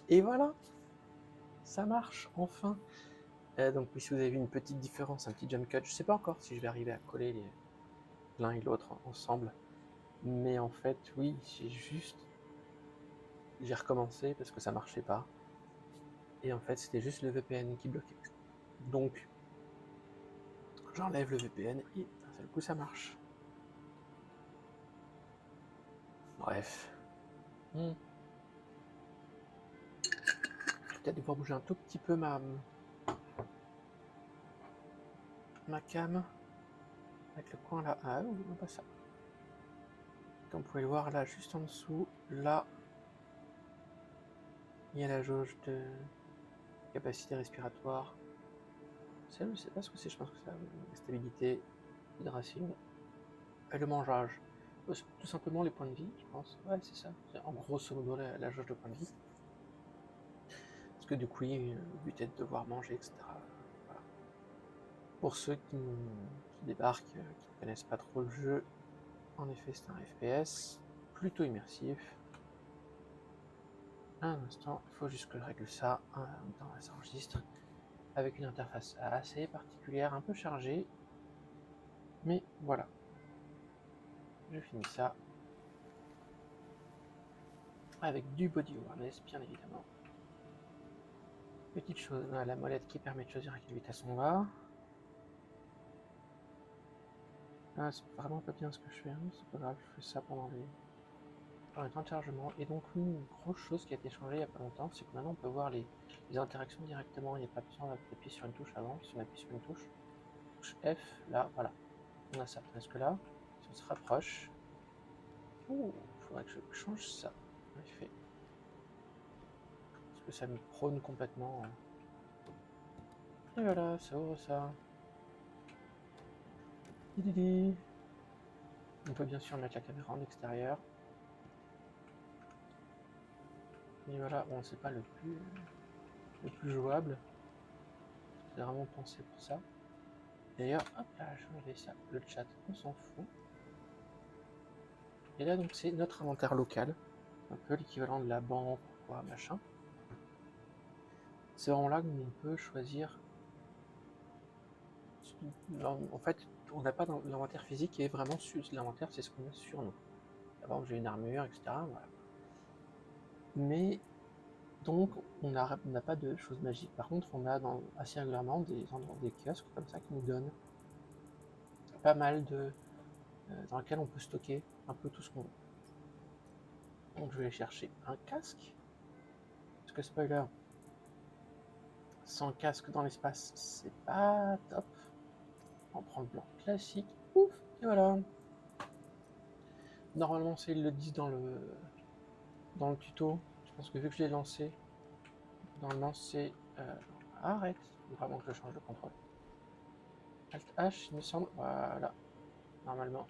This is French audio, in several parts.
Et voilà, ça marche, enfin. Donc oui, si vous avez vu une petite différence, un petit jump cut, je sais pas encore si je vais arriver à coller l'un et l'autre ensemble. Mais en fait, oui, j'ai recommencé parce que ça marchait pas. Et en fait, c'était juste le VPN qui bloquait. Donc, j'enlève le VPN et d'un seul coup, ça marche. Bref. Je vais peut-être devoir bouger un tout petit peu ma cam. Avec le coin là. Ah oui, non pas ça. Comme vous pouvez le voir là, juste en dessous, là, il y a la jauge de capacité respiratoire. Ça, je sais pas ce que c'est, je pense que c'est la stabilité, l'hydration, et le mangeage. Tout simplement les points de vie, je pense. Ouais, c'est ça. C'est en grosso modo la jauge de points de vie. Parce que du coup, le but est de devoir manger, etc. Voilà. Pour ceux qui débarquent, qui ne connaissent pas trop le jeu, en effet, c'est un FPS plutôt immersif. Un instant, il faut juste que je règle ça en même temps, ça enregistre. Avec une interface assez particulière, un peu chargée. Mais voilà, je finis ça. Avec du body awareness, bien évidemment. Petite chose, la molette qui permet de choisir à quelle vitesse on va. Ah, c'est vraiment pas bien ce que je fais, hein. C'est pas grave, je fais ça pendant les temps de chargement. Et donc une grosse chose qui a été changée il n'y a pas longtemps, c'est que maintenant on peut voir les interactions directement, il n'y a pas besoin d'appuyer sur une touche avant. Si on appuie sur une touche F, là, voilà, on a ça. Parce que là, si on se rapproche, il faudrait que je change ça, en effet. Parce que ça me prône complètement. Et voilà, ça ouvre ça. Dididi. On peut bien sûr mettre la caméra en extérieur. Et voilà, bon, c'est pas le plus jouable. C'est vraiment pensé pour ça. D'ailleurs, hop là, j'ai enlevé ça. Le chat, on s'en fout. Et là, donc, c'est notre inventaire local. Un peu l'équivalent de la banque ou quoi, machin. C'est vraiment là où on peut choisir. En fait, on n'a pas l'inventaire physique et vraiment l'inventaire, c'est ce qu'on a sur nous. D'abord, j'ai une armure, etc. Voilà. Mais donc, on n'a pas de choses magiques. Par contre, on a assez régulièrement des kiosques comme ça qui nous donnent pas mal dans lesquels on peut stocker un peu tout ce qu'on veut. Donc, je vais aller chercher un casque. Parce que spoiler, sans casque dans l'espace, c'est pas top. On prend le blanc classique. Ouf, et voilà. Normalement, ils le disent dans le tuto. Je pense que vu que je l'ai lancé, normalement c'est. Arrête, faut vraiment que je change de contrôle. Alt H, il me semble. Voilà, normalement.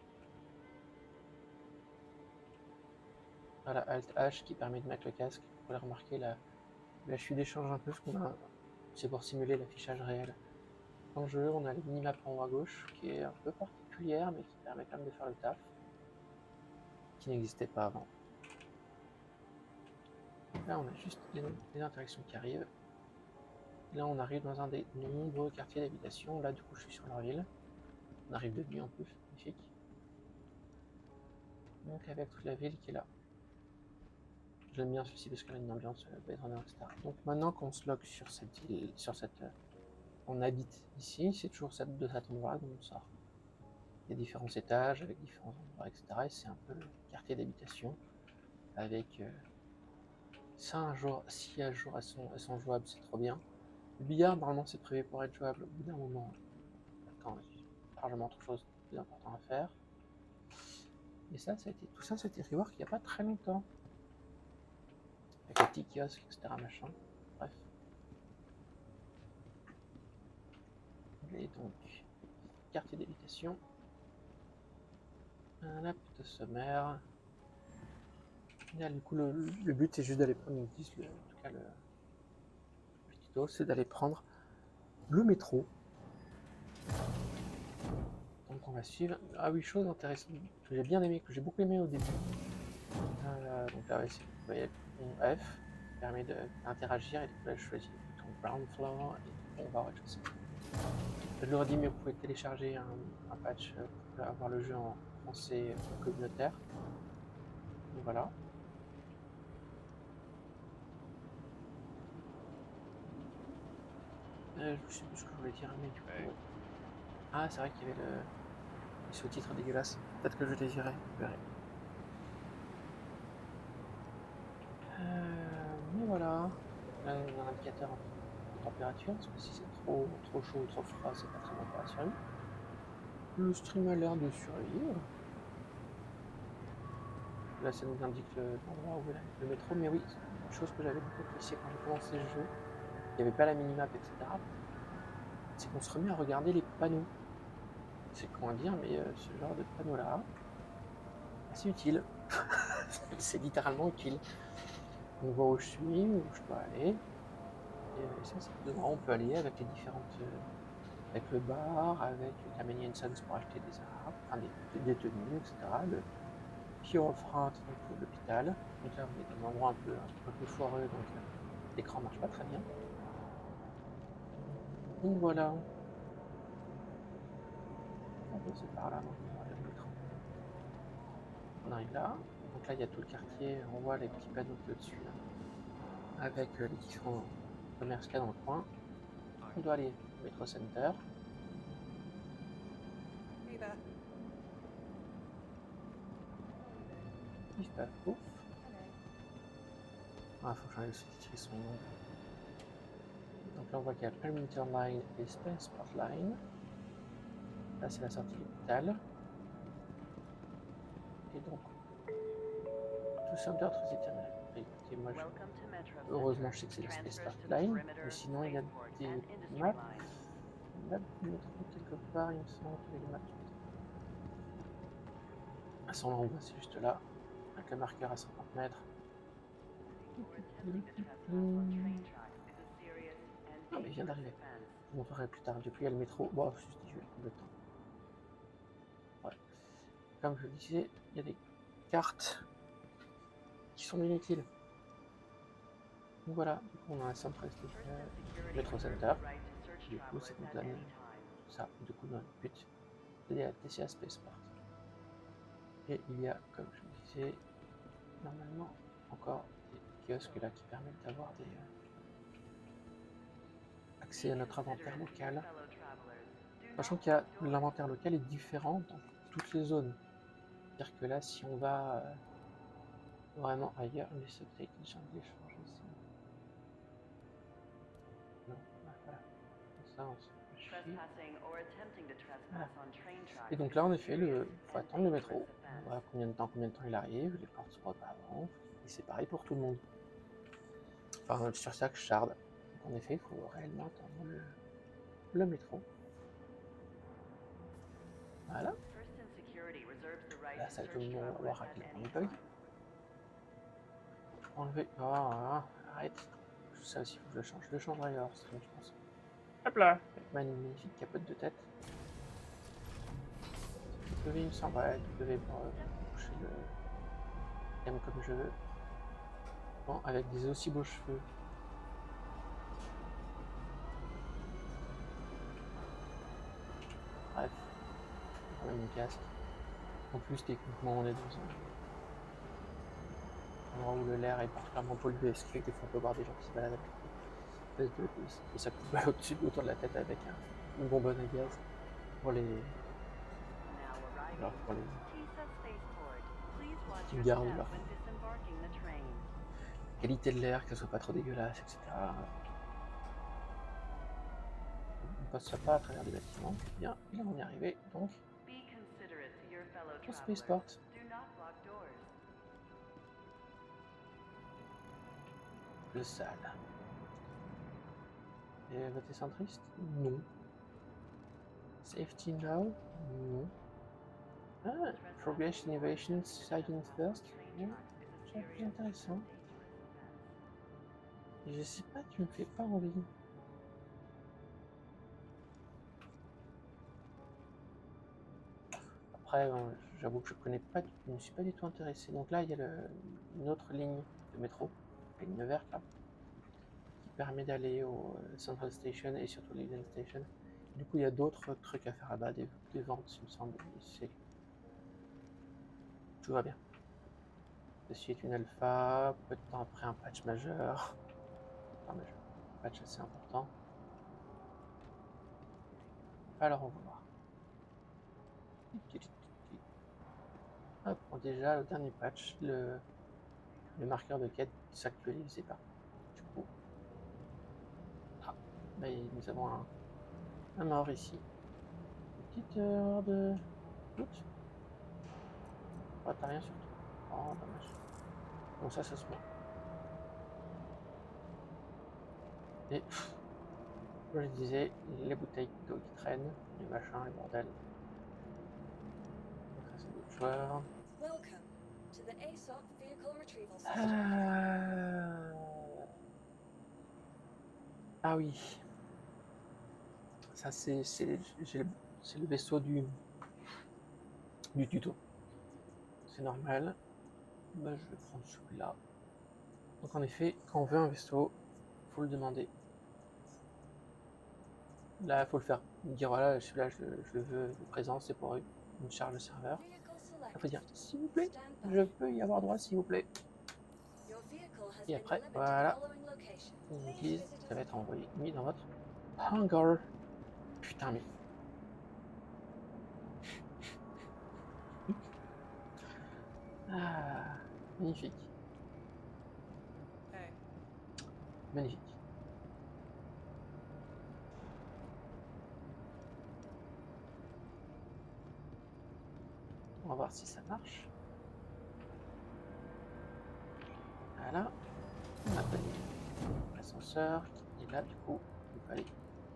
Voilà, Alt H qui permet de mettre le casque. Vous pouvez remarquer la chute d'échange un peu, parce qu'on a. C'est pour simuler l'affichage réel. Dans le jeu, on a les mini-maps en haut à gauche, qui est un peu particulière, mais qui permet quand même de faire le taf, qui n'existait pas avant. Là, on a juste les interactions qui arrivent. Et là, on arrive dans un des nombreux quartiers d'habitation. Là, du coup, je suis sur leur ville. On arrive de nuit en plus, magnifique. Donc, avec toute la ville qui est là. J'aime bien celui-ci parce qu'il a une ambiance Blade Runner, etc. Donc, maintenant qu'on se log sur cette ville, on habite ici, c'est toujours de cet endroit dont on sort. Il y a différents étages avec différents endroits, etc. Et c'est un peu le quartier d'habitation avec 5 jours, 6 à jour, elles sont jouables, c'est trop bien. Le billard, normalement, c'est prévu pour être jouable au bout d'un moment. Quand il y a largement autre chose de plus important à faire. Et ça, tout ça, c'était rework il n'y a pas très longtemps. Avec les petits kiosques, etc. Machin. Bref. Et donc, quartier d'habitation. La plutôt sommaire. Et là, du coup, le but, c'est juste d'aller prendre, en tout cas, le tuto, c'est d'aller prendre le métro. Donc, on va suivre. Ah oui, chose intéressante que j'ai bien aimé, que j'ai beaucoup aimé au début. Donc là, ouais, vous voyez, on F. permet d'interagir, et du coup là je choisis le bouton ground floor et du coup on va au rez-de-chaussée. Je leur ai dit, mais vous pouvez télécharger un patch pour avoir le jeu en français communautaire. Donc voilà. Je sais plus ce que je voulais dire, mais du coup... Ah, c'est vrai qu'il y avait les sous-titres dégueulasses. Peut-être que je les virai, je verrai. Mais voilà. Là, on a un indicateur de température, parce que si c'est trop chaud ou trop froid, c'est pas très bon pour la survie. Le stream a l'air de survivre. Là, ça nous indique l'endroit où est le métro, mais oui, une chose que j'avais beaucoup appréciée quand j'ai commencé le jeu, il n'y avait pas la minimap, etc. C'est qu'on se remet à regarder les panneaux. C'est con à dire, mais ce genre de panneau-là, c'est utile. C'est littéralement utile. On voit où je suis, où je dois aller. Et ça, c'est dedans, on peut aller avec les différentes. Avec le bar, avec Convenience Sons pour acheter des armes, enfin des tenues, etc. Le Pure Front, donc l'hôpital. Donc là, on est dans un endroit un peu foireux, donc l'écran marche pas très bien. Donc voilà. On peut passer par là maintenant, le métro. On arrive là. Donc là, il y a tout le quartier. On voit les petits panneaux qui au-dessus, là, avec les différents commerces qu'il y a dans le coin. On doit aller au Metro Center. Pif paf pouf. Ah, faut que j'enlève le sous-titre, ils sont immondes. Donc là, on voit qu'il y a Perimeter Line et Spaceport Line. Là, c'est la sortie de l'hôpital. Et donc, tout Center, très éternel. Écoutez, moi, heureusement, je sais que c'est la Spaceport Line, mais sinon, il y a des maps. Une map du métro quelque part, il me semble qu'il y avait des maps du métro. À son endroit, c'est juste là, avec le marqueur à 50 mètres. Ah, mais il vient d'arriver. Je vous montrerai plus tard. Du coup, il y a le métro. Bon, je dis, je vais prendre le temps. Ouais. Comme je le disais, il y a des cartes qui sont inutiles. Donc voilà, du coup, on a un Central Metro Center. Du coup, ça nous donne ça. Du coup, notre but, c'est la TCA Spaceport. Et il y a, comme je le disais, normalement encore des kiosques là qui permettent d'avoir accès à notre inventaire local. Sachant que l'inventaire local est différent dans toutes les zones. C'est-à-dire que là, si on va vraiment ailleurs, les subtitles, j'ai envie de les changer ici. Non, voilà. Ça, on s'en fait chier. Voilà. Et donc là, en effet, il faut attendre le métro. On voit combien de temps il arrive, les portes sont pas avant. Et c'est pareil pour tout le monde. Enfin, sur chaque shard. Donc en effet, il faut réellement attendre le métro. Voilà. Là, ça va être le moment où on va voir à quel point il bug. Je peux enlever. Oh, arrête. Ça aussi, il faut que je le change. Je le changerai hors stream, je pense. Hop là, avec ma magnifique capote de tête. W, il me semble. Ouais, W pour boucher le thème comme je veux. Bon, avec des aussi beaux cheveux. Bref, quand même une casque. En plus, techniquement, on est dans un endroit où l'air est particulièrement pollué, ce qui fait que des fois, on peut voir des gens qui se baladent avec une espèce de sa coupe au-dessus, autour de la tête avec une bonbonne à gaz pour les. Alors, pour les qui gardent leur qualité de l'air, que ce soit pas trop dégueulasse, etc. On ne passe pas à travers des bâtiments. Bien, et là on est arrivé donc au Spaceport. Le sale. Et voter centriste? Non. Safety now? Non. Ah, Progress Innovation Science First? Ouais, c'est plus intéressant. Et je sais pas, tu me fais pas envie. Après, j'avoue que je me suis pas du tout intéressé. Donc là, il y a une autre ligne de métro la ligne verte là, qui permet d'aller au Central Station et surtout l'Union Station. Du coup, il y a d'autres trucs à faire là-bas, des ventes, il me semble. Tout va bien. Ceci est une alpha, peu de temps après un patch majeur. Pas majeur, un patch assez important. Alors on va voir. Hop, bon, déjà le dernier patch, le marqueur de quête ne s'actualisait pas. Du coup, nous avons un mort ici. Une petite heure de doute. Oh, t'as rien sur toi. Oh, dommage. Bon, ça se met. Et comme je disais, les bouteilles d'eau qui traînent, les machins, les bordels. Donc ça c'est d'autres joueurs. Ah oui, ça c'est le vaisseau du tuto. C'est normal. Bah, je vais prendre celui-là. Donc en effet, quand on veut un vaisseau, faut le demander. Là, faut le faire. Dire voilà, celui-là, je le veux de présence, c'est pour une charge de serveur. Après dire s'il vous plaît, je peux y avoir droit, s'il vous plaît. Et après, voilà, ils nous disent ça va être envoyé, mis dans votre hangar. Putain, mais. Ah, magnifique. Magnifique. On va voir si ça marche. Voilà. On a pas l'ascenseur qui est là, du coup, il va aller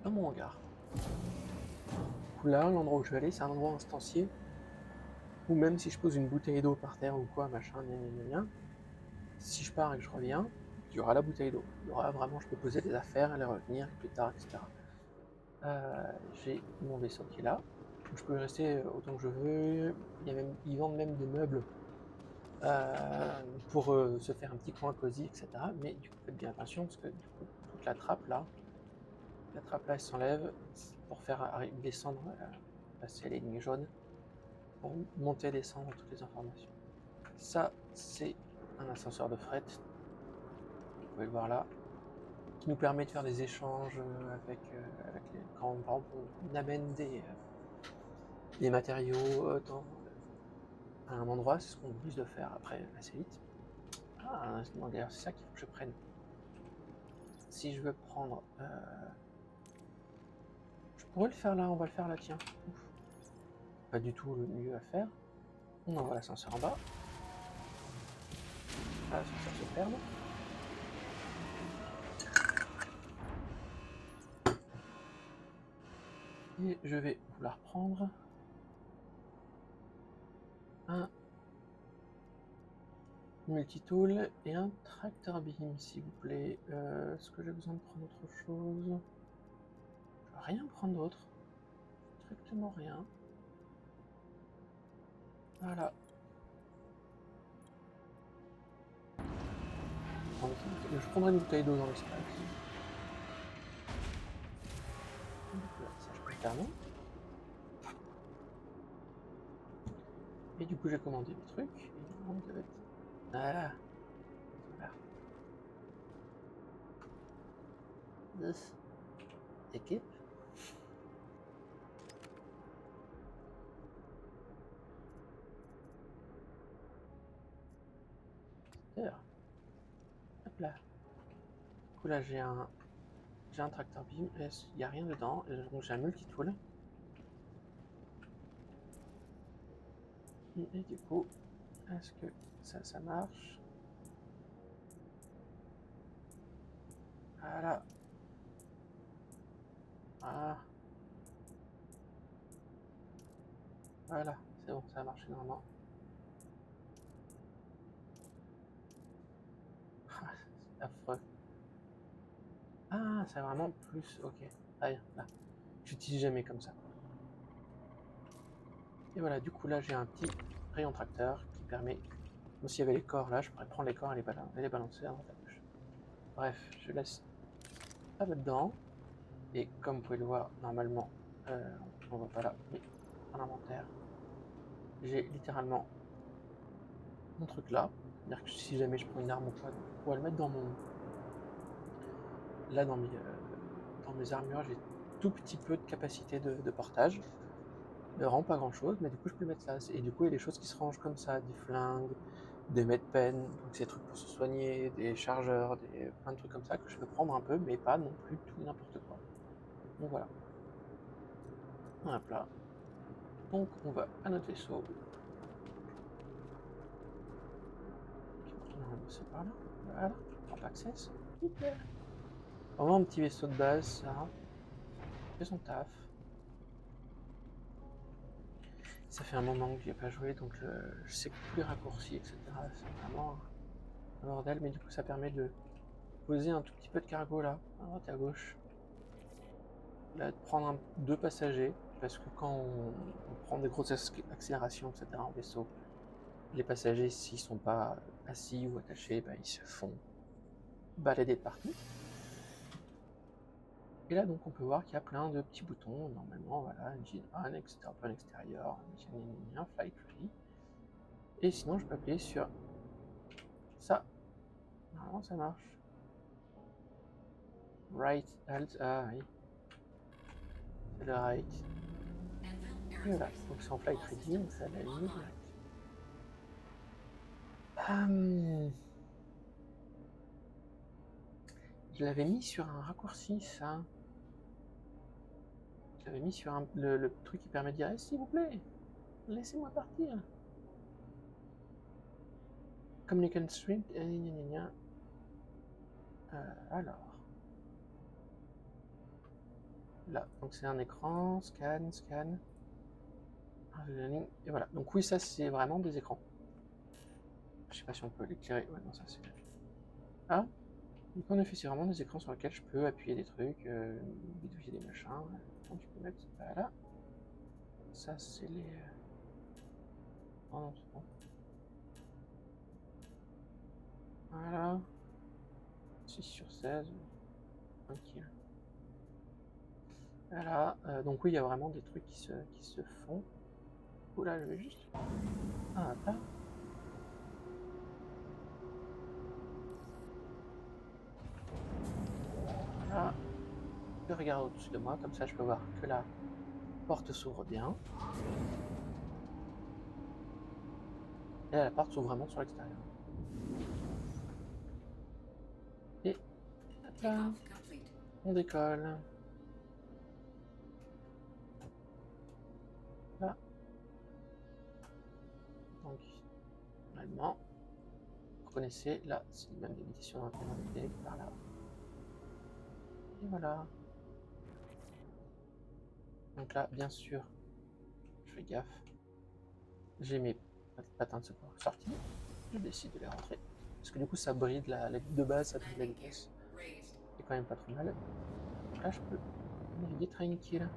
dans mon hangar. Du coup, là, l'endroit où je vais aller, c'est un endroit instancié. Ou même si je pose une bouteille d'eau par terre ou quoi, machin, si je pars et que je reviens, il y aura la bouteille d'eau. Il y aura vraiment, je peux poser des affaires, aller revenir plus tard, etc. J'ai mon vaisseau qui est là. Je peux y rester autant que je veux. Ils vendent même des meubles pour se faire un petit coin cosy, etc. Mais du coup, faites bien attention parce que du coup, toute la trappe là, elle s'enlève pour faire descendre, passer les lignes jaunes, pour monter et descendre toutes les informations. Ça, c'est un ascenseur de fret, vous pouvez le voir là, qui nous permet de faire des échanges avec quand par exemple on amène des matériaux à un endroit, c'est ce qu'on oblige de faire après assez vite. D'ailleurs, c'est ça qu'il faut que je prenne. Si je veux prendre... je pourrais le faire là, on va le faire là, tiens. Ouf. Pas du tout le mieux à faire. On envoie l'ascenseur en bas. Ah, l'ascenseur se perd. Et je vais vouloir prendre un multitool et un tractor beam, s'il vous plaît. Est-ce que j'ai besoin de prendre autre chose? Je vais rien prendre d'autre. Strictement rien. Voilà. Je prendrai une bouteille d'eau dans l'espace. Ça, je peux le faire, non? Et du coup, j'ai commandé des trucs. Et il devait être... Voilà. Voilà. Équipe. D'ailleurs. Hop là. Du coup, là, j'ai un tracteur beam. Il n'y a rien dedans. Donc, j'ai un multitool. Et du coup, est-ce que ça marche? Voilà. Ah. Voilà, c'est bon, ça a marché normalement. Ah, c'est affreux. Ah, c'est vraiment plus. Ok. Allez, là. J'utilise jamais comme ça. Et voilà, du coup, là, j'ai un petit rayon tracteur qui permet. Comme s'il y avait les corps là, je pourrais prendre les corps et les balancer à droite à gauche. Bref, je laisse ça là-dedans. Et comme vous pouvez le voir, normalement, on voit pas là, mais dans l'inventaire, j'ai littéralement mon truc là. C'est-à-dire que si jamais je prends une arme ou quoi, donc, je pourrais le mettre dans mon... Là, dans mes armures, j'ai tout petit peu de capacité de portage. Vraiment pas grand-chose, mais du coup, je peux le mettre là. Et du coup, il y a des choses qui se rangent comme ça, des flingues, des medpen, donc c'est des trucs pour se soigner, des chargeurs, plein de trucs comme ça que je peux prendre un peu, mais pas non plus tout et n'importe quoi. Donc voilà. Hop là. Donc on va à notre vaisseau. C'est par là. Voilà. Hop access. Hyper. Vraiment un petit vaisseau de base, ça. Fait son taf. Ça fait un moment que j'y ai pas joué, donc je sais que tous les raccourcis, etc. C'est vraiment un bordel, mais du coup ça permet de poser un tout petit peu de cargo là, à droite et à gauche. Là, de prendre deux passagers, parce que quand on prend des grosses accélérations, etc. en vaisseau, les passagers, s'ils sont pas assis ou attachés, ben, ils se font balader de partout. Et là, donc, on peut voir qu'il y a plein de petits boutons. Normalement, voilà, engine on, open extérieur, flight ready. Et sinon, je peux appuyer sur ça. Normalement, ça marche. Right, alt, ah oui. C'est le right. Et voilà, donc c'est en flight ready, donc ça l'a mis direct. Je l'avais mis sur un raccourci, ça. Je l'avais mis sur le truc qui permet de dire s'il vous plaît, laissez-moi partir. Communicant string, alors. Là, donc c'est un écran, scan. Et voilà, donc oui, ça c'est vraiment des écrans. Je sais pas si on peut l'éclairer. Ouais, non, ça c'est. Ah, donc en effet, c'est vraiment des écrans sur lesquels je peux appuyer des trucs, bidouiller des machins. Donc tu peux mettre. Voilà. Ça c'est les. Oh non, c'est bon. Voilà. 6/16. Tranquille. Voilà. Donc oui, il y a vraiment des trucs qui se font. Oula, je vais juste. Ah, là. Voilà. Je regarde au-dessus de moi, comme ça je peux voir que la porte s'ouvre bien. Et la porte s'ouvre vraiment sur l'extérieur. Et hop là, on décolle. Là. Donc, normalement, vous reconnaissez, là, c'est même des méditations dans la par là. Et voilà. Donc là, bien sûr, je fais gaffe. J'ai mes patins de secours sortis. Je décide de les rentrer. Parce que du coup, ça bride de base, ça bride la vitesse. C'est quand même pas trop mal. Donc là, je peux naviguer tranquille.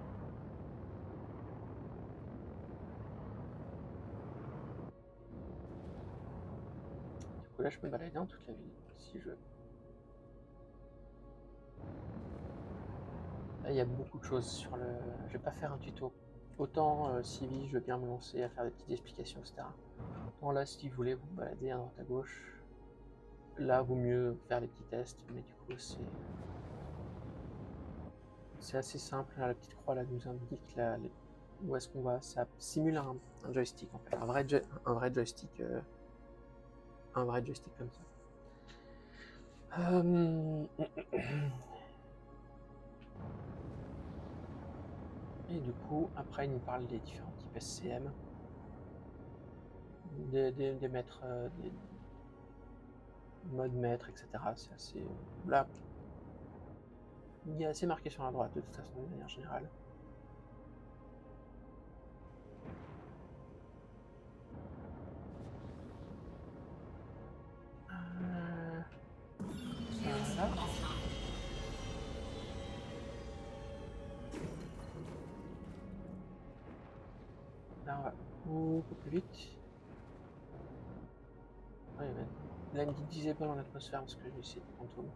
Du coup, là, je peux me balader dans toute la ville, si je veux. Là, il y a beaucoup de choses sur le... Je vais pas faire un tuto. Autant Civi, je veux bien me lancer à faire des petites explications, etc. Bon, là, si vous voulez vous balader à droite à gauche, là, vaut mieux faire les petits tests, mais du coup, c'est assez simple. Là, la petite croix là nous indique où est-ce qu'on va. Ça simule un joystick, en fait. Un vrai joystick. Un vrai joystick comme ça. Et du coup, après, il nous parle des différents types SCM, des maîtres, des modes maîtres, etc. C'est assez. Là, il est assez marqué sur la droite, de toute façon, de manière générale. Voilà. Là, on va beaucoup plus vite. Ouais, là, il me dit disable en atmosphère parce que j'ai essayé de fantôme.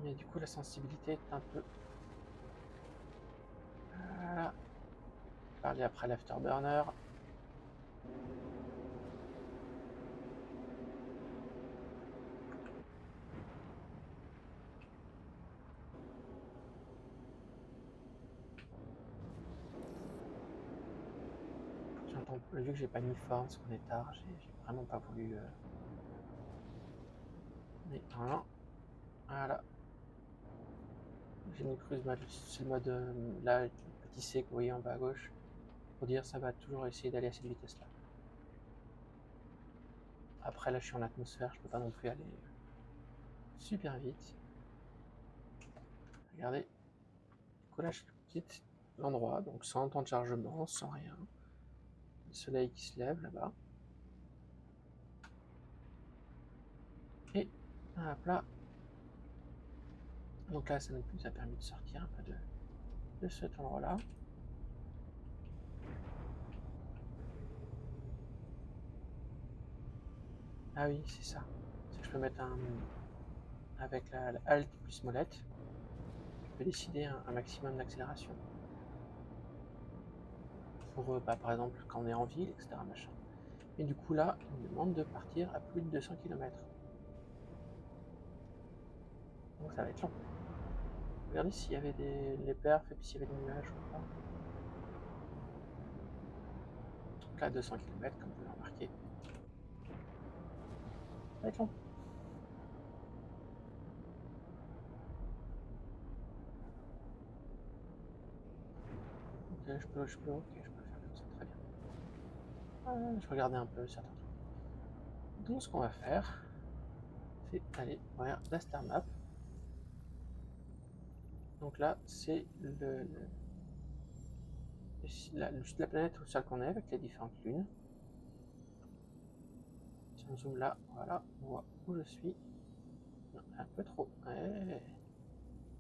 Mais du coup, la sensibilité est un peu... Voilà. Parler après l'afterburner. J'entends, vu que j'ai pas mis forme, parce qu'on est tard, j'ai vraiment pas voulu... Mais voilà. Voilà. J'ai mis cruise mode, c'est le mode là, le petit C que vous voyez en bas à gauche. Pour dire, ça va toujours essayer d'aller à cette vitesse-là. Après, là, je suis en atmosphère, je peux pas non plus aller super vite. Regardez. Du coup, là, je quitte l'endroit, donc sans temps de chargement, sans rien. Le soleil qui se lève là-bas. Et hop là. Donc là, ça nous a permis de sortir un peu de cet endroit-là. Ah oui, c'est ça. C'est que je peux mettre un... Avec la Alt plus molette, je peux décider un maximum d'accélération. Pour, par exemple, quand on est en ville, etc. Machin. Et du coup, là, il me demande de partir à plus de 200 km. Donc ça va être long. Regardez s'il y avait les perfs et puis s'il y avait des nuages ou pas. Donc là, 200 km, comme vous pouvez remarquer. Ça va être long. Ok, je peux le faire comme ça, très bien. Je regardais un peu certains trucs. Donc ce qu'on va faire, c'est aller voir la star map. Donc là, c'est la planète sur laquelle on est avec les différentes lunes. Si on zoome là, voilà, on voit où je suis. Non, un peu trop. Ouais.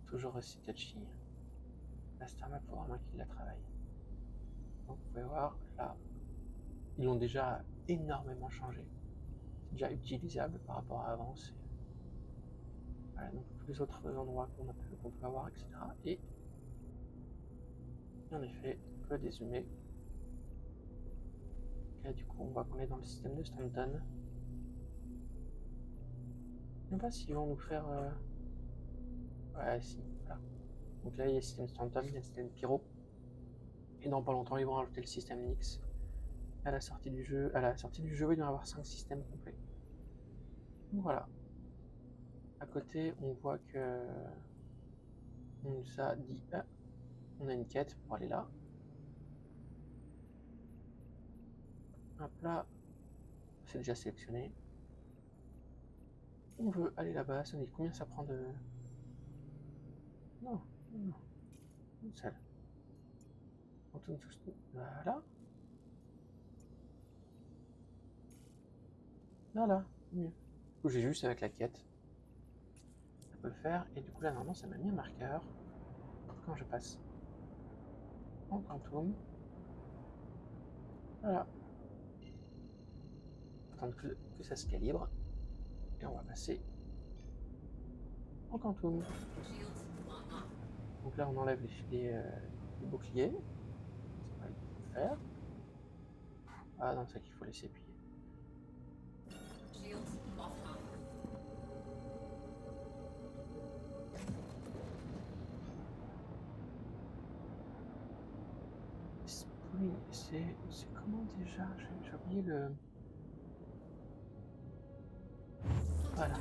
Toujours aussi touchy. La star map, il faut vraiment qu'il la travaille. Donc vous pouvez voir, là, ils l'ont déjà énormément changé. C'est déjà utilisable par rapport à avant. Voilà, donc tous les autres endroits qu'on peut avoir, etc. Et en effet, on peut dézoomer. Là, du coup, on voit qu'on est dans le système de Stanton. Je ne sais pas s'ils vont nous faire... Ouais, si, voilà. Donc là, il y a le système Stanton, il y a le système Pyro. Et dans pas longtemps, ils vont rajouter le système Nix. À la sortie du jeu, il va y avoir 5 systèmes complets. Donc voilà. À côté, on voit que on nous a dit, on a une quête pour aller là. Hop là, c'est déjà sélectionné. On veut aller là-bas, ça nous dit combien ça prend de... Non, non, une seule. On tourne tous. Voilà. Voilà, mieux. Du coup, j'ai juste avec la quête. Ça peut le faire. Et du coup, là, normalement, ça m'a mis un marqueur. Quand je passe en quantum. Voilà. Attendre que ça se calibre. Et on va passer en quantum. Donc là, on enlève les boucliers. Ça va le faire. Ah non, c'est qu'il faut laisser appuyer. Oui, c'est comment déjà? J'ai oublié le... Voilà.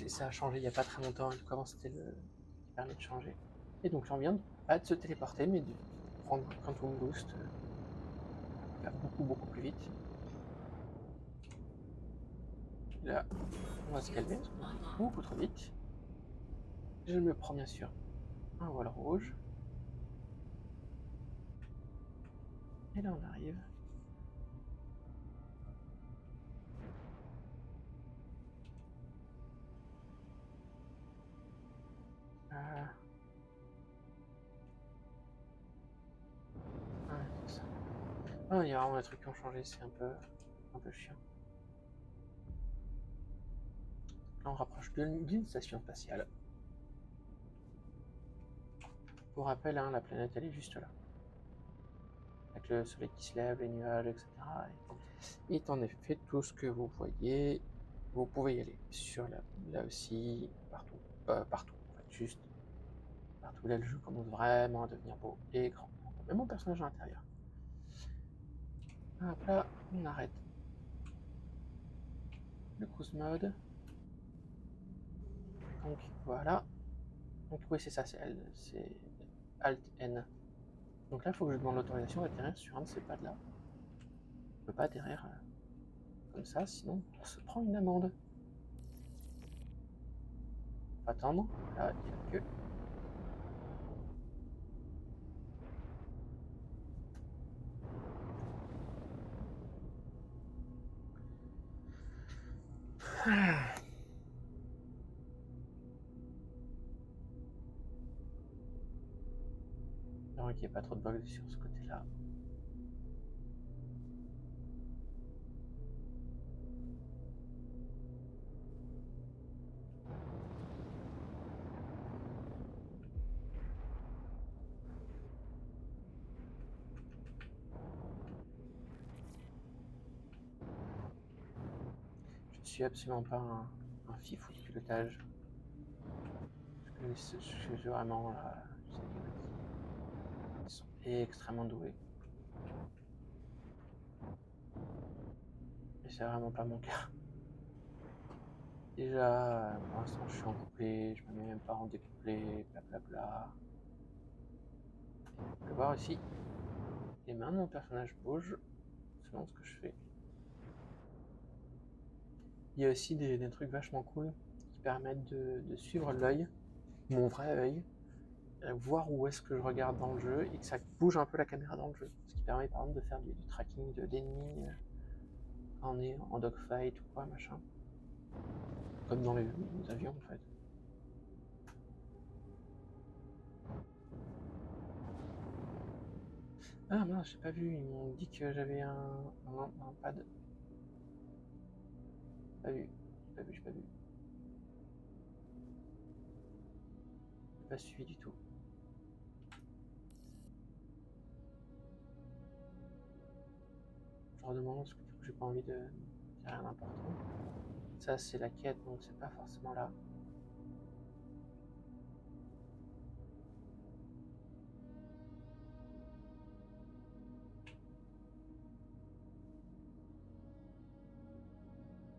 Ça a changé il n'y a pas très longtemps. Comment c'était le qui permet de changer. Et donc là, on vient pas de se téléporter, mais de prendre un Quantum Boost qui va beaucoup plus vite. Là, on va se calmer parce qu'on arrive beaucoup trop vite. Je me prends bien sûr un voile rouge. Et là, on arrive. Ah, c'est ça. Ah, il y a vraiment des trucs qui ont changé, c'est un peu chiant. Là, on rapproche d'une station spatiale. Pour rappel, hein, la planète, elle est juste là. Avec le soleil qui se lève, les nuages, etc. Et en effet, tout ce que vous voyez, vous pouvez y aller. Sur là aussi, partout. Partout, en fait, juste partout. Là, le jeu commence vraiment à devenir beau et grand. Même mon personnage à l'intérieur. Hop là, on arrête le cruise mode. Donc voilà. Donc oui, c'est ça, c'est Alt N. Donc là, il faut que je demande l'autorisation d'atterrir sur un de ces pads-là. Je peux pas atterrir comme ça, sinon on se prend une amende. Faut attendre. Là, il y a la queue. Alors qu'il n'y ait pas trop de bugs sur ce côté-là. Je suis absolument pas un fifou de pilotage. Je suis vraiment là. Ils sont extrêmement doués. Et c'est vraiment pas mon cas. Déjà, pour l'instant, je suis en couplé, je me mets même pas en découplé, blablabla. On peut voir ici, les mains de mon personnage bougent selon ce que je fais. Il y a aussi des trucs vachement cool qui permettent de suivre l'œil, mon vrai œil, voir où est-ce que je regarde dans le jeu et que ça bouge un peu la caméra dans le jeu. Ce qui permet par exemple de faire du tracking d'ennemis quand on est en dogfight ou quoi, machin. Comme dans les avions en fait. Ah mince, j'ai pas vu, ils m'ont dit que j'avais un pad. Pas vu, j'ai pas vu. J'ai pas suivi du tout. Je redemande parce que du coup j'ai pas envie de dire rien d'important. Ça c'est la quête donc c'est pas forcément là.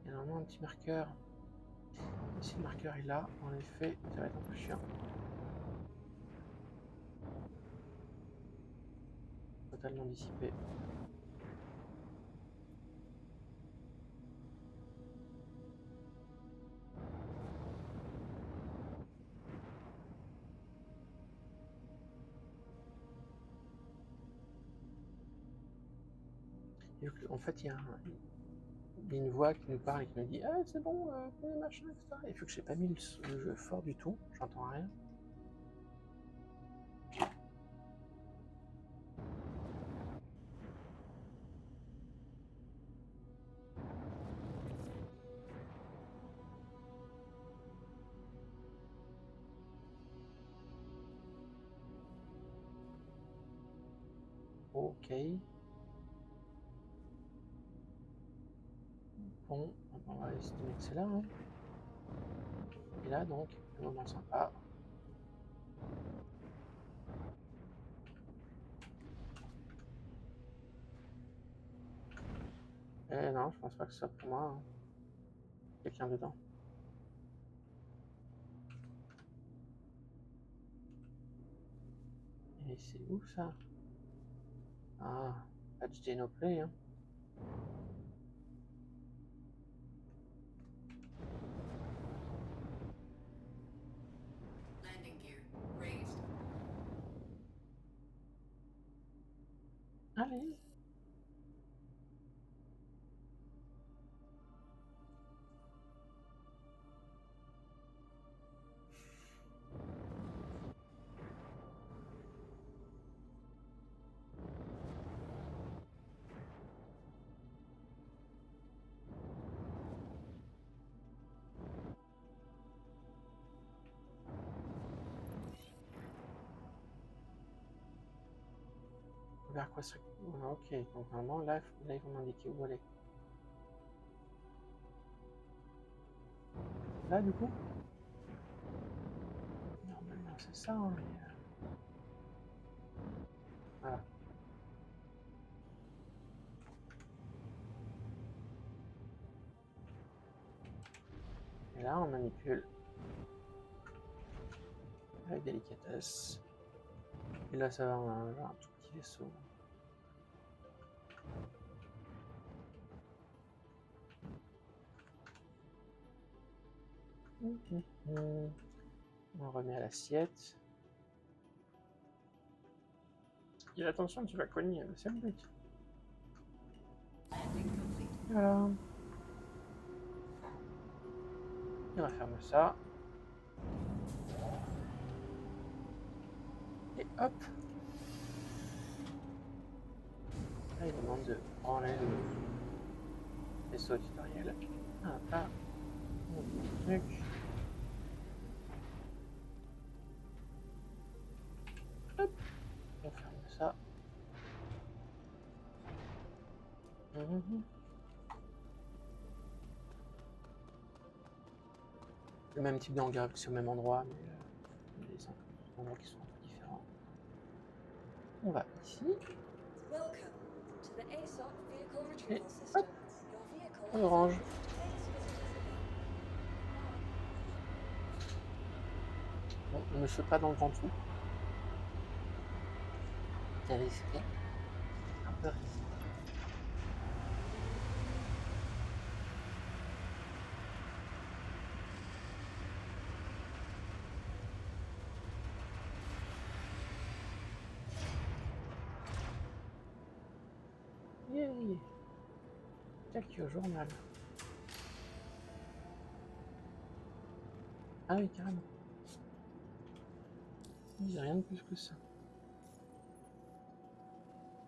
Il y a normalement un petit marqueur. Si le marqueur est là, en effet, ça va être un peu chiant. Totalement dissipé. Et en fait, il y a une voix qui nous parle et qui nous dit ah c'est bon, machin, etc. Et vu que j'ai pas mis le jeu fort du tout, j'entends rien. Ok. Bon, on va estimer que c'est là. Hein. Et là donc, le moment sympa. Eh non, je pense pas que ce soit pour moi. Hein. Quelqu'un dedans. Et c'est où ça? Ah, patch Genoplay, hein. Landing gear raised. Allez. vers quoi ça... Ok, donc normalement là, ils vont m'indiquer où aller. Là du coup? Normalement c'est ça, hein, mais... Voilà. Et là on manipule avec délicatesse. Et là ça va, on a un tout petit vaisseau. On remet à l'assiette. Et attention, tu vas cogner, c'est le but. Voilà. Et on referme ça. Et hop. Là, il demande de branler le vaisseau tutoriel. Ah, là. On ouvre le truc. Hop. On ferme ça. Le même type d'hangar, c'est au même endroit, mais des endroits qui sont un peu différents. On va ici. Et hop, on range. Bon, on ne se pas dans le grand trou. C'est risqué. Un peu risqué. Yay. Quelques journal. Ah oui, carrément. Il n'y a rien de plus que ça.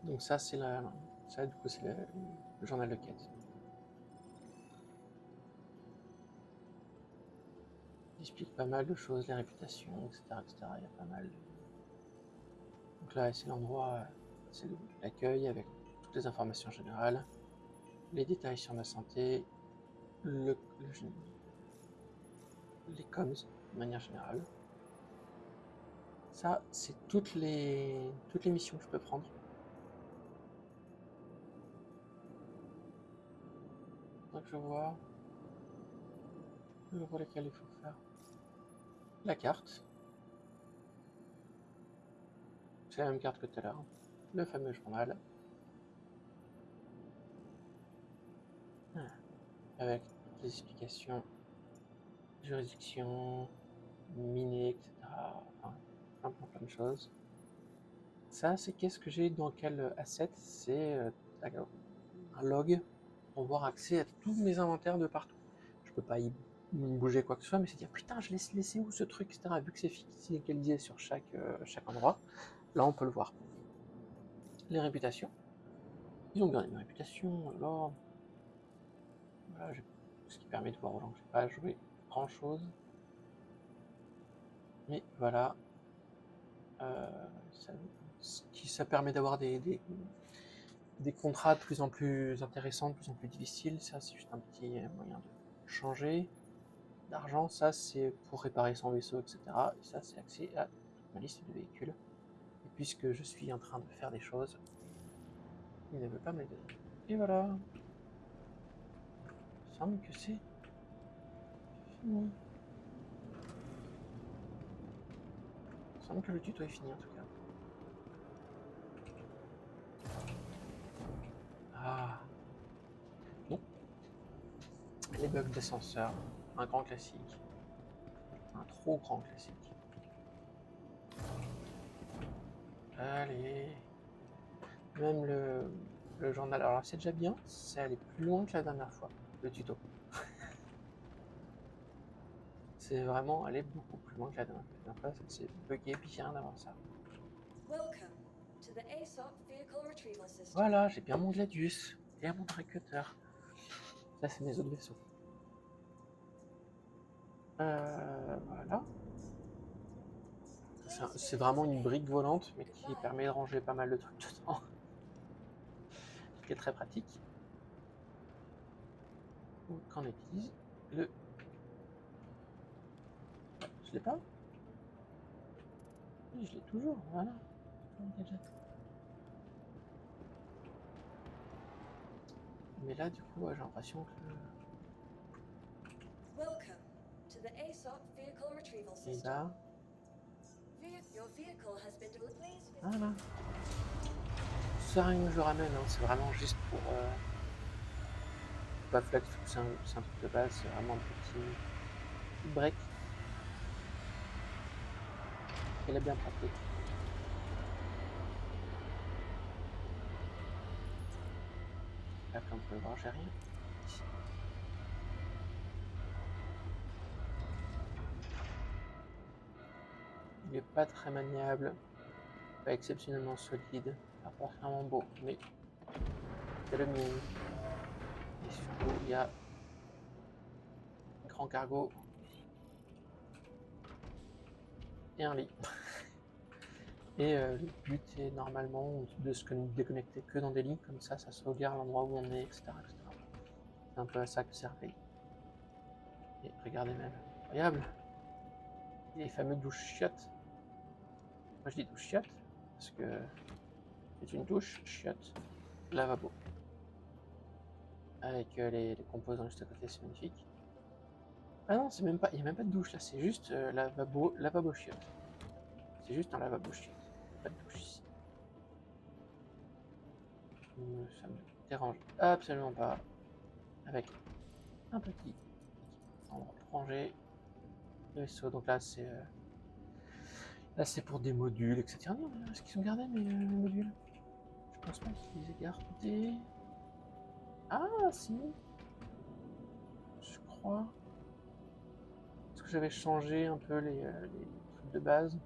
Donc ça, c'est la... Ça, du coup, c'est le journal de quête. Il explique pas mal de choses, les réputations, etc. Il y a pas mal de... Donc là, c'est l'endroit, c'est l'accueil avec toutes les informations générales, les détails sur ma santé, les comms de manière générale. Ça, c'est toutes les missions que je peux prendre. Donc je vois lesquelles il faut faire. La carte. C'est la même carte que tout à l'heure. Le fameux journal. Avec toutes les explications, juridiction, miner, etc. Enfin, plein de choses. Ça, c'est qu'est-ce que j'ai dans quel asset? C'est un log pour avoir accès à tous mes inventaires de partout. Je peux pas y bouger quoi que ce soit, mais c'est dire putain, je laisse laisser où ce truc, etc. Vu que c'est localisé sur chaque endroit, là on peut le voir. Les réputations. Ils ont gardé ma réputation, alors. Voilà, ce qui permet de voir aux gens que je n'ai pas joué grand chose. Mais voilà. Ça permet d'avoir des contrats de plus en plus intéressants, de plus en plus difficiles. Ça, c'est juste un petit moyen de changer d'argent. Ça, c'est pour réparer son vaisseau, etc. Et ça, c'est accès à toute ma liste de véhicules. Et puisque je suis en train de faire des choses, il ne veut pas me les donner. Et voilà. Il semble que c'est fini. Il semble que le tuto est fini en tout cas. Ah. Non. Les bugs d'ascenseur. Un grand classique. Un trop grand classique. Allez. Même le journal. Alors c'est déjà bien, c'est aller plus loin que la dernière fois, le tuto. C'est vraiment aller beaucoup plus loin que la dernière fois. C'est bugué bien avant ça. Voilà, j'ai bien mon Gladius et mon Dragcutter. Ça, c'est mes autres vaisseaux. Voilà. C'est vraiment une brique volante, mais qui permet de ranger pas mal de trucs dedans. qui est très pratique. Donc, quand on utilise le... Je l'ai pas? Oui, je l'ai toujours, voilà. Gadget. Mais là, du coup, j'ai l'impression que... Welcome to the ASOP Vehicle Retrieval Et System. là... Your vehicle has been delivered. Please visit. Voilà. C'est rien que je ramène, hein. C'est vraiment juste pour... pas flex, c'est un truc de base, c'est vraiment un petit break. Elle est bien pratique. Là, comme vous pouvez voir, j'ai rien ici. Il n'est pas très maniable, pas exceptionnellement solide, pas particulièrement beau, mais c'est le mien. Et surtout, il y a grand cargo et un lit. Et le but est normalement de se déconnecter que dans des lits, comme ça sauvegarde l'endroit où on est, etc. C'est un peu à ça que sert le lit. Et regardez même, incroyable, les fameux douches chiottes. Moi je dis douche chiottes, parce que c'est une douche chiotte lavabo. Avec les composants juste à côté, c'est magnifique. Ah non, c'est même pas, il n'y a même pas de douche là, c'est juste lavabo chiotte. C'est juste un lavabo chiotte, pas de douche ici. Ça me dérange absolument pas. Avec un petit endroit pour ranger le vaisseau. Donc là c'est pour des modules, etc. Non, est-ce qu'ils sont gardés mes modules? Je pense pas qu'ils les aient gardés. Ah si, je crois. Parce que j'avais changé un peu les trucs de base.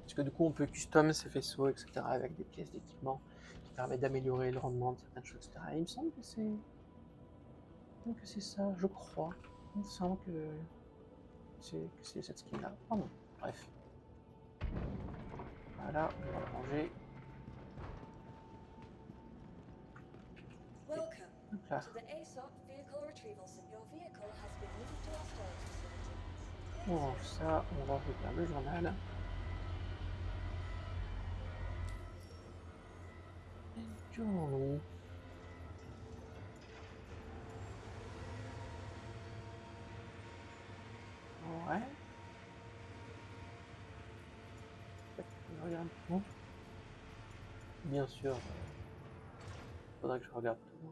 Parce que du coup on peut custom ces vaisseaux, etc. avec des pièces d'équipement qui permettent d'améliorer le rendement de certaines choses, etc. Et il me semble que c'est ça, je crois. Il me semble que c'est cette skin là. Oh non, bref. Voilà, on va ranger. Welcome Hop là. to the ASOP Vehicle Retrieval System. Your vehicle has been moved to our storage facility. On range ça, on va regarder le journal. Que avons-nous? Ouais. Je regarde tout. Bien sûr, faudrait que je regarde tout.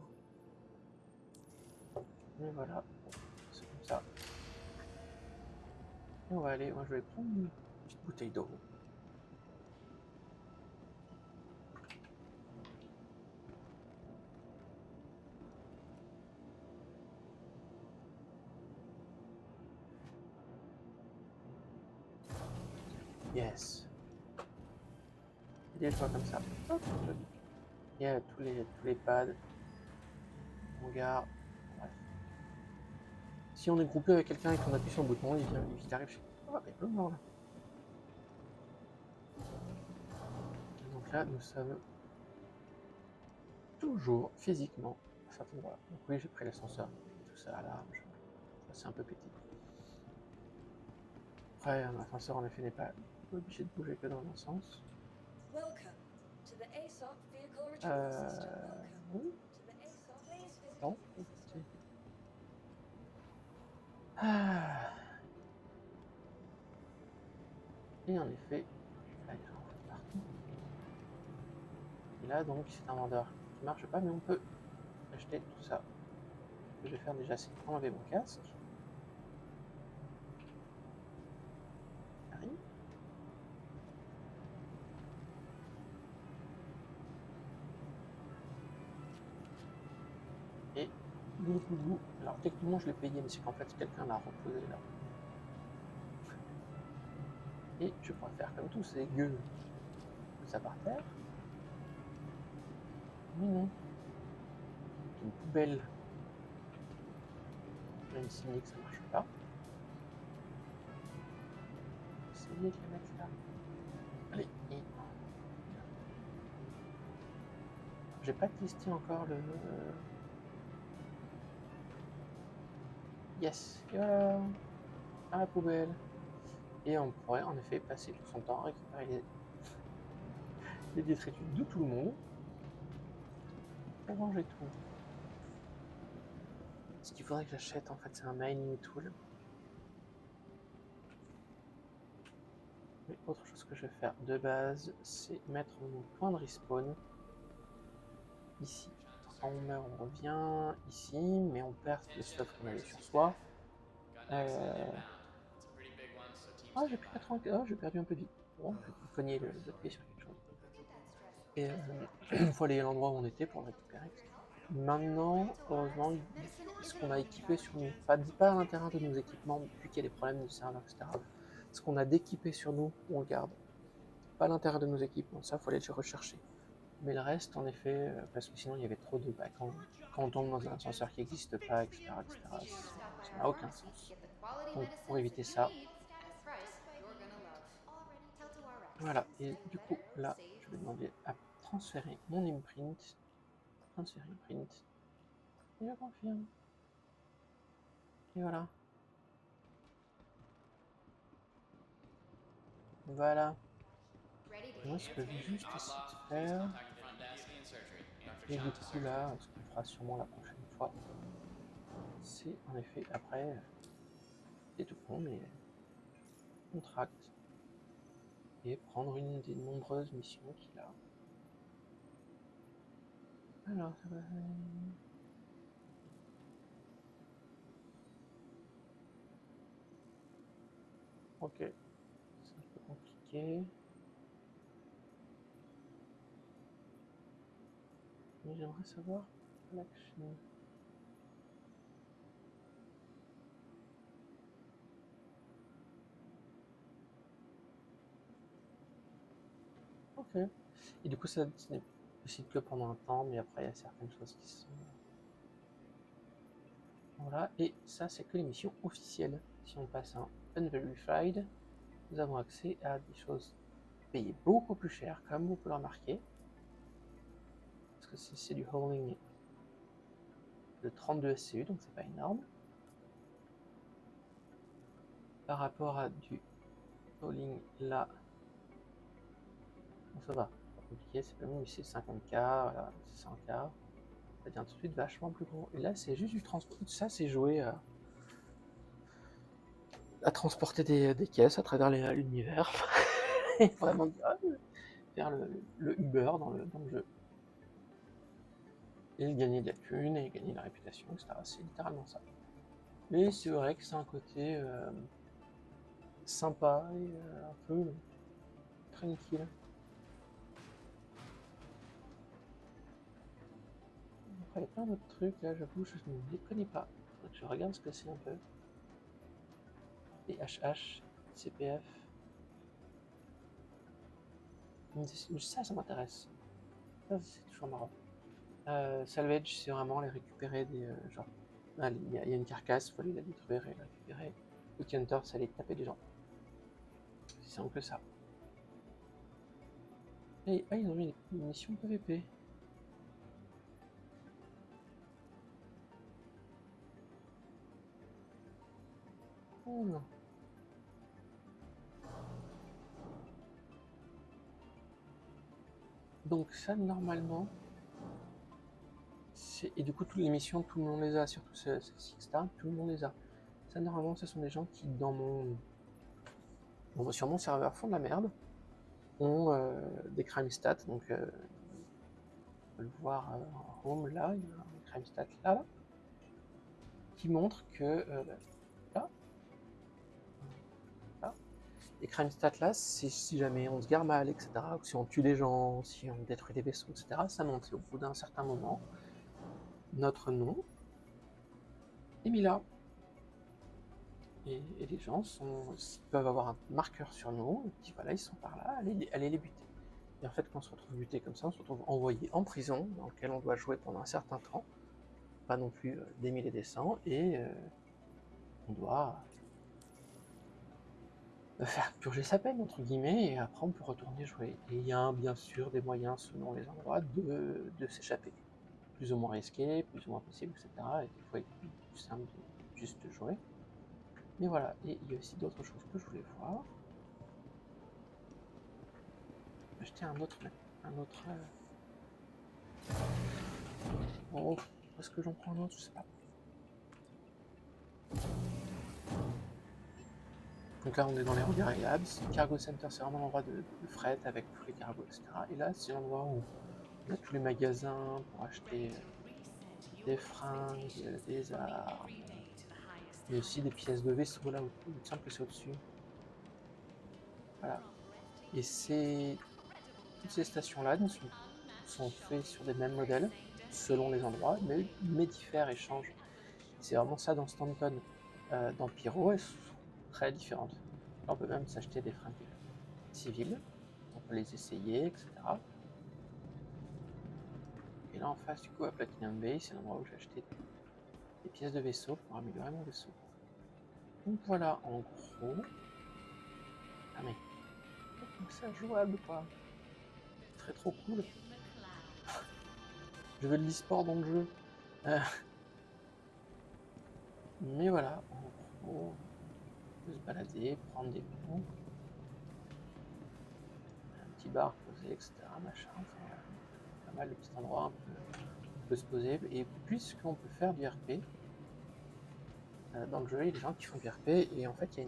Mais voilà, c'est comme ça. Et on va aller, moi je vais prendre une petite bouteille d'eau. Yes. Des fois comme ça. Hop, joli. Il y a tous les pads. On garde. Bref. Si on est groupé avec quelqu'un et qu'on appuie sur le bouton, il arrive chez nous. Oh, il y a plein de gens là. Donc là, nous sommes toujours physiquement à cet endroit. Donc oui, j'ai pris l'ascenseur et tout ça à large. Ça c'est un peu petit. Après, un ascenseur en effet n'est pas obligé de bouger que dans un sens. Welcome to the ASOP Vehicle Retrieval System. Welcome Oui. to the ASOP. Please visit Bon, the system. écoutez. Ah. Et en effet, là, il y a un peu partout. Et là, donc, c'est un vendeur qui marche pas, mais on peut acheter tout ça. Ce que je vais faire déjà, c'est enlever mon casque. Arrive. Et boulou. Alors, techniquement, je l'ai payé, mais c'est qu'en fait, quelqu'un l'a reposé là. Et je pourrais faire comme tous ces gueux. Ça par terre. Mais non. Une poubelle. Même si que ça marche pas. Essayez de la mettre là. Allez. Et... J'ai pas testé encore le... Yes, et voilà, à la poubelle. Et on pourrait en effet passer tout son temps à récupérer les détritus de tout le monde pour ranger tout. Ce qu'il faudrait que j'achète en fait, c'est un mining tool. Mais autre chose que je vais faire de base, c'est mettre mon point de respawn ici. Quand on meurt, on revient ici, mais on perd le stuff qu'on avait sur soi. Ah, j'ai pris 80... Ah, j'ai perdu un peu de vie. Bon, je vais cogner le pied sur quelque chose. Et il faut aller à l'endroit où on était pour le récupérer, etc. Maintenant, heureusement, ce qu'on a équipé sur nous, pas à l'intérieur de nos équipements, vu qu'il y a des problèmes de serveur, etc. Ce qu'on a d'équipé sur nous, on le garde. Pas à l'intérieur de nos équipements, ça, il faut aller le rechercher. Mais le reste, en effet, parce que sinon il y avait trop de... quand on tombe dans un ascenseur qui n'existe pas, etc., ça n'a aucun sens. Donc pour éviter ça, voilà. Et du coup, là, je vais demander à transférer mon imprint. Transférer imprint. Et je confirme. Et voilà. Voilà. Moi, ce que je vais juste essayer de faire, et du coup là, ce qu'on fera sûrement la prochaine fois, c'est en effet après, c'est tout con, mais contract, et prendre une des nombreuses missions qu'il a. Alors, ça va... Ok, c'est un peu compliqué. Mais j'aimerais savoir l'action. Ok. Et du coup, ça n'est possible que pendant un temps, mais après, il y a certaines choses qui sont... Voilà, et ça, c'est que les missions officielles. Si on passe en Unverified, nous avons accès à des choses payées beaucoup plus cher, comme vous pouvez le remarquer. Parce que c'est du hauling de 32 SCU, donc c'est pas énorme. Par rapport à du hauling là, bon, ça va, pas compliqué, c'est pas bon, ici c'est 50K, voilà, c'est 100K. Ça devient tout de suite vachement plus gros. Et là, c'est juste du transport. Tout ça, c'est jouer à transporter des caisses à travers l'univers. Et vraiment faire le Uber dans le jeu. Et gagner de la thune, et gagner de la réputation, etc. C'est littéralement ça. Mais c'est vrai que c'est un côté sympa et un peu tranquille. Après, il y a plein d'autres trucs, là, j'avoue, je ne les connais pas. Faudrait que je regarde ce que c'est un peu. Et HH, CPF. Ça m'intéresse. Ça, c'est toujours marrant. Salvage, c'est vraiment les récupérer des... genre, il y a une carcasse, il faut aller la détruire et la récupérer. Bounty Hunter, c'est aller taper des gens. C'est un peu ça. Et ils ont mis une mission PVP. Oh non. Donc ça, normalement... Et du coup, toutes les missions, tout le monde les a, surtout celle-ci, etc. Tout le monde les a. Ça, normalement, ce sont des gens qui, sur mon serveur, font de la merde, ont des crime stats, donc on peut le voir en home, là, il y a un crime stat là, qui montre que, là, les crime stats là, c'est si jamais on se gare mal, etc., ou si on tue des gens, si on détruit des vaisseaux, etc., ça monte. Et au bout d'un certain moment, notre nom est mis là. Et les gens peuvent avoir un marqueur sur nous, et puis voilà, ils sont par là, allez les buter. Et en fait, quand on se retrouve buté comme ça, on se retrouve envoyé en prison, dans lequel on doit jouer pendant un certain temps, pas non plus des milliers et des cents, et on doit faire purger sa peine, entre guillemets, et après on peut retourner jouer. Et il y a bien sûr des moyens, selon les endroits, de s'échapper. Plus ou moins risqué, plus ou moins possible, etc. Et des fois, il est plus simple de juste jouer. Mais voilà, et il y a aussi d'autres choses que je voulais voir. Acheter un autre... Oh, est-ce que j'en prends un autre? Je sais pas. Donc là, on est dans les Roguery Labs. Cargo Center, c'est vraiment l'endroit de fret avec tous les cargos, etc. Et là, c'est l'endroit où on a tous les magasins pour acheter des fringues, des armes, mais aussi des pièces de vaisseau. Là, il me semble que c'est au-dessus. Voilà. Et toutes ces stations-là sont faites sur des mêmes modèles, selon les endroits, mais diffèrent et changent. C'est vraiment ça dans Stanton. Dans Pyro, elles sont très différentes. Là, on peut même s'acheter des fringues civiles, on peut les essayer, etc. Et là, en face, du coup, à Platinum Bay, c'est l'endroit où j'ai acheté des pièces de vaisseau pour améliorer mon vaisseau. Donc voilà, en gros. Ah mais, c'est jouable, quoi. Très trop cool. Je veux de l'e-sport dans le jeu. Euh, mais voilà, en gros, on peut se balader, prendre des points, un petit bar posé, etc. Machin, enfin voilà, pas mal de petits endroits on peut se poser. Et puisqu'on peut faire du RP, dans le jeu, il y a des gens qui font du RP, et en fait,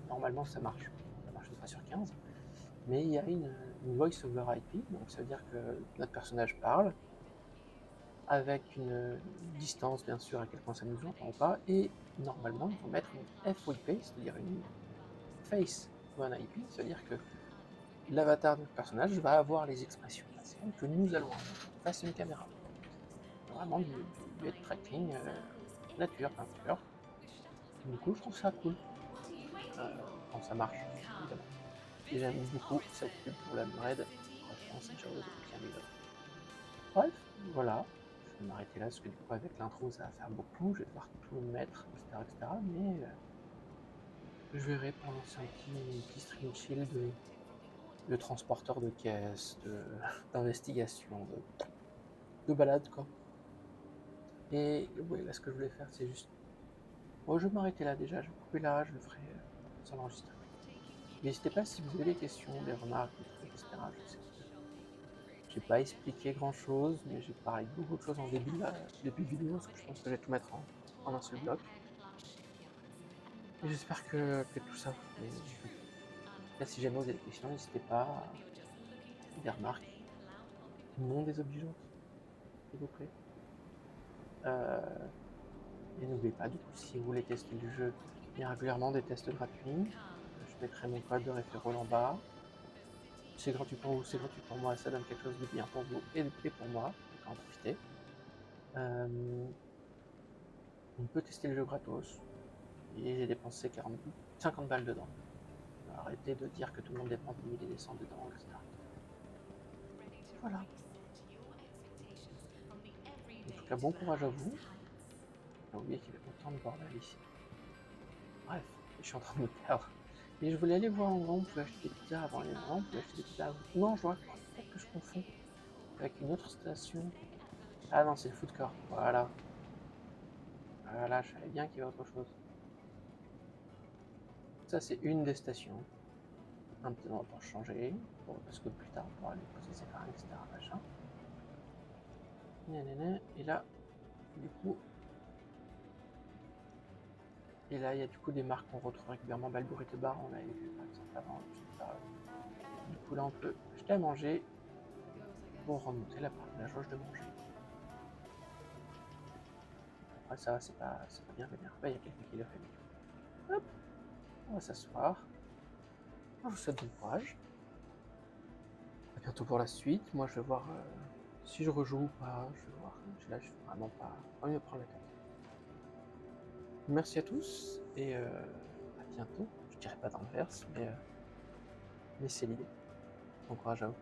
normalement ça marche une fois sur 15, mais il y a une voice over IP, donc ça veut dire que notre personnage parle, avec une distance bien sûr à quel point ça nous entend ou pas, et normalement il faut mettre une FOIP, c'est-à-dire une Face over IP, c'est-à-dire que l'avatar de notre personnage va avoir les expressions faciales que nous allons avoir face à une caméra. Vraiment du head tracking nature, peinture. Du coup, je trouve ça cool quand ça marche, évidemment. Et j'aime beaucoup cette pub pour la Murred. Franchement, c'est Jaws qui améliore. Bref, voilà. Je vais m'arrêter là parce que du coup, avec l'intro, ça va faire beaucoup. Je vais devoir tout mettre, etc. etc. Mais je verrai pour lancer un petit stream chill de transporteur de caisse, d'investigation, de balade, quoi. Et ouais, là, ce que je voulais faire, c'est juste. Bon, je vais m'arrêter là déjà. Je vais couper là, je le ferai sans l'enregistrer. N'hésitez pas si vous avez des questions, des remarques, des trucs, etc. Je sais que j'ai pas expliqué grand chose, mais j'ai parlé de beaucoup de choses en début de vidéo, parce que je pense que je vais tout mettre en un seul bloc. Et j'espère que tout ça vous plaît. Là, si jamais vous avez des questions, n'hésitez pas, des remarques, non désobligeantes, s'il vous plaît. Et n'oubliez pas, du coup, si vous voulez tester le jeu, il y a régulièrement des tests gratuits. Je mettrai mon code de référent en bas. C'est gratuit pour vous, c'est gratuit pour moi, ça donne quelque chose de bien pour vous et pour moi, donc en profiter. On peut tester le jeu gratos, et j'ai dépensé 50 balles dedans. Arrêtez de dire que tout le monde dépense des milliers et des cents dedans, etc. Voilà. En tout cas, bon courage à vous. J'ai oublié qu'il y avait autant de bordel ici. Bref, je suis en train de me perdre. Et je voulais aller voir en grand, on pouvait acheter des pizzas avant les moments, on pouvait acheter des pizzas. Non, je vois, peut-être que je confonds avec une autre station. Ah non, c'est le food court, voilà. Voilà, je savais bien qu'il y avait autre chose. Ça, c'est une des stations. Un petit endroit pour changer, parce que plus tard, on pourra aller poser ses fringues, etc. Machin. Et là, du coup, il y a du coup des marques qu'on retrouve régulièrement. Bah, le Burrito Bar, on l'avait vu par exemple avant, etc. Du coup, là, on peut acheter à manger pour remonter la jauge de manger. Après, ça, c'est pas bien vénère. Bah, il y a quelqu'un qui l'a fait, du coup. Hop, on va s'asseoir. Je vous souhaite bon courage. À bientôt pour la suite. Moi, je vais voir si je rejoue ou pas. Je vais voir. Là, je vais vraiment pas me prendre la tête. Merci à tous et à bientôt. Je dirais pas dans le verse, mais c'est l'idée. Bon courage à vous.